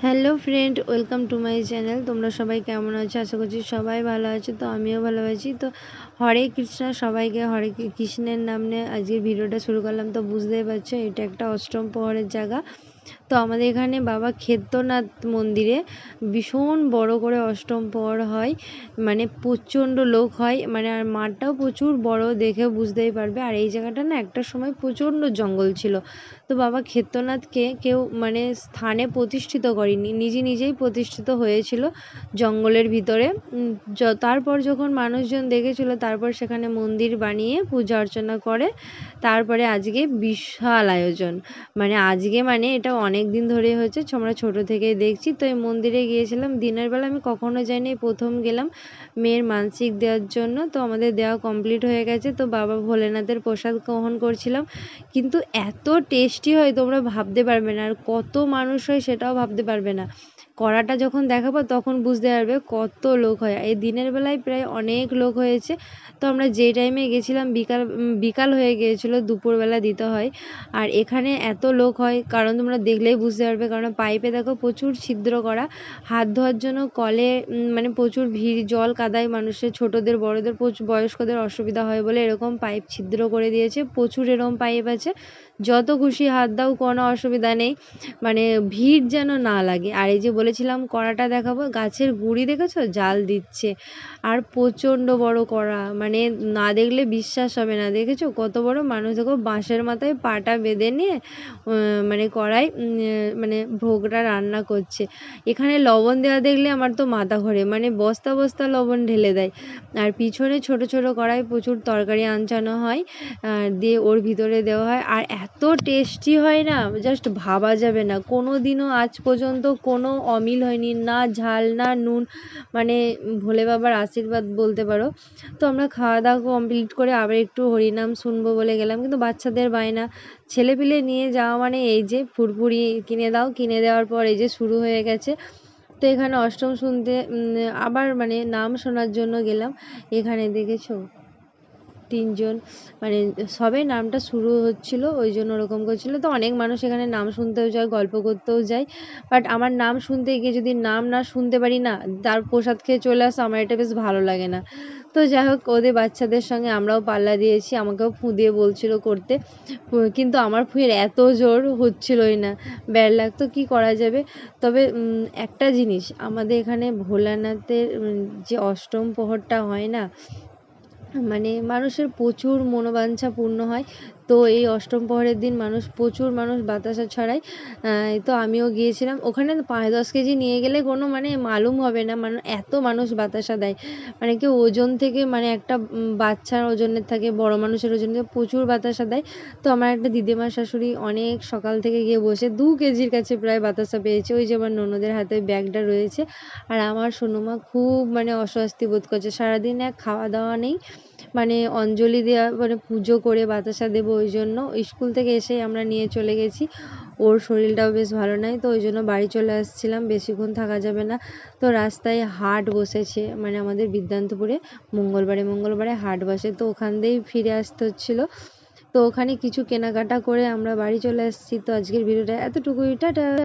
Hello friend, welcome to my channel. তোমরা সবাই কেমন আছো? আশা করছি সবাই ভালো আছো। তো আমিও ভালো আছি। তো হরে কৃষ্ণ, সবাইকে হরে কৃষ্ণের নাম নিয়ে আজকের ভিডিওটা শুরু করলাম। তো বুঝতেই পারছো এটা একটা অষ্টম প্রহরের জায়গা। তো আমাদের এখানে বাবা ক্ষেত্রনাথ মন্দিরে ভীষণ বড় করে অষ্টম প্রহর হয়, মানে প্রচণ্ড লোক হয়, মানে আর মাঠটাও প্রচুর বড়, দেখে বুঝতেই পারবে। আর এই জায়গাটা না একটা সময় প্রচণ্ড জঙ্গল ছিল। তো বাবা ক্ষেত্রনাথকে কেউ মানে স্থানে প্রতিষ্ঠিত করেনি, নিজেই প্রতিষ্ঠিত হয়েছিল জঙ্গলের ভিতরে। তারপর যখন মানুষজন দেখেছিল, তারপর সেখানে মন্দির বানিয়ে পূজা অর্চনা করে। তারপরে আজকে বিশাল আয়োজন, মানে আজকে মানে এটা অনেক দিন ধরে হয়েছে, আমরা ছোট থেকেই দেখছি। তো এই মন্দিরে গিয়েছিলাম দিনের বেলা, আমি কখনো যাইনি, প্রথম গেলাম মেয়ের মানসিক দেওয়ার জন্য। তো আমাদের দেওয়া কমপ্লিট হয়ে গেছে। তো বাবা ভোলেনাথের প্রসাদ গ্রহণ করছিলাম, কিন্তু এত টেস্টি হয় তোমরা ভাবতে পারবে না, আর কত মানুষ হয় সেটাও ভাবতে পারবে না। কড়াটা যখন দেখাবো তখন বুঝতে পারবে কত লোক হয়। এই দিনের বেলায় প্রায় অনেক লোক হয়েছে। তো আমরা যে টাইমে গেছিলাম বিকাল হয়ে গিয়েছিলো, দুপুরবেলা দিতে হয়। আর এখানে এত লোক হয় কারণ তোমরা দেখলেই বুঝতে পারবে, কারণ পাইপে দেখো প্রচুর ছিদ্র করা, হাত ধোয়ার জন্য কলে মানে প্রচুর ভিড়, জল কাদায় মানুষের, ছোটদের বড়দের বয়স্কদের অসুবিধা হয় বলে এরকম পাইপ ছিদ্র করে দিয়েছে। প্রচুর এরকম পাইপ আছে, যত খুশি হাত দাও, কোনো অসুবিধা নেই, মানে ভিড় যেন না লাগে। আর এই যে বলেছিলাম কড়াটা দেখাবো, গাছের গুঁড়ি দেখেছো জাল দিচ্ছে, আর প্রচণ্ড বড় কড়া, মানে না দেখলে বিশ্বাস হবে না। দেখেছো কত বড়? মানুষ দেখো বাঁশের মাথায় পাটা বেঁধে নিয়ে মানে কড়াই মানে ভোগটা রান্না করছে। এখানে লবণ দেওয়া দেখলে আমার তো মাথা ঘোরে, মানে বস্তা বস্তা লবণ ঢেলে দেয়। আর পিছনে ছোট ছোট কড়াই প্রচুর তরকারি আনছানো হয়, দিয়ে ওর ভিতরে দেওয়া হয়। আর এত টেস্টি হয় না, জাস্ট ভাবা যাবে না। কোনো দিনও আজ পর্যন্ত কোনো অমিল হয়নি, না ঝাল না নুন, মানে ভোলে বাবার আশীর্বাদ বলতে পারো। তো আমরা খাওয়া দাওয়া কমপ্লিট করে আবার একটু হরিনাম শুনবো বলে গেলাম, কিন্তু বাচ্চাদের বায়না, ছেলেপিলে নিয়ে যাওয়া মানে এই যে ফুরফুরি কিনে দাও, কিনে দেওয়ার পর এই যে শুরু হয়ে গেছে। তো এখানে অষ্টম শুনতে আবার মানে নাম শোনার জন্য গেলাম। এখানে দেখেছো তিনজন, মানে সবে নামটা শুরু হচ্ছিল ওই জন্য ওরকম করছিল। তো অনেক মানুষ এখানে নাম শুনতেও যায়, গল্প করতেও যায়। বাট আমার নাম শুনতে গিয়ে যদি নাম না শুনতে পারি না, তার প্রসাদ খেয়ে চলে আসা, আমার এটা বেশ ভালো লাগে না। তো যাই হোক, ওদের বাচ্চাদের সঙ্গে আমরাও পাল্লা দিয়েছি, আমাকেও ফুঁ দিয়ে বলছিল করতে, কিন্তু আমার ফুঁয়ের এত জোর হচ্ছিলই না, ব্যাড লাগতো, কী করা যাবে। তবে একটা জিনিস, আমাদের এখানে ভোলানাথের যে অষ্টম প্রহরটা হয় না, মানে মানুষের প্রচুর মনোবাঞ্ছা পূর্ণ হয়। তো এই অষ্টম প্রহরের দিন প্রচুর মানুষ বাতাসা ছড়ায়। তো আমিও গিয়েছিলাম ওখানে, 5-10 কেজি নিয়ে গেলে কোনো মানে মালুম হবে না, মানে এত মানুষ বাতাসা দেয়। মানে কেউ ওজন থেকে, মানে একটা বাচ্চার ওজনের থাকে, বড় মানুষের ওজন থেকে প্রচুর বাতাসা দেয়। তো আমার একটা দিদিমার শাশুড়ি অনেক সকাল থেকে গিয়ে বসে 2 কেজির কাছে প্রায় বাতাসা পেয়েছে। ওই যে আমার ননদের হাতে ব্যাগটা রয়েছে। আর আমার সোনুমা খুব মানে অস্বস্তি বোধ করছে, সারাদিন এক খাওয়া দাওয়া নেই, মানে অঞ্জলি দেওয়া, মানে পুজো করে বাতাসা দেবো, ওই জন্য স্কুল থেকে এসেই আমরা নিয়ে চলে গেছি। ওর শরীরটাও বেশ ভালো নয়, তো ওই জন্য বাড়ি চলে আসছিলাম, বেশিক্ষণ থাকা যাবে না। তো রাস্তায় হাট বসেছে, মানে আমাদের বিদ্যান্তপুরে মঙ্গলবারে হাট বসে, তো ওখান দিয়েই ফিরে আসতে হচ্ছিলো। তো ওখানে কিছু কেনাকাটা করে আমরা বাড়ি চলে আসছি। তো আজকের ভিডিওটা এতটুকুই, টাটা।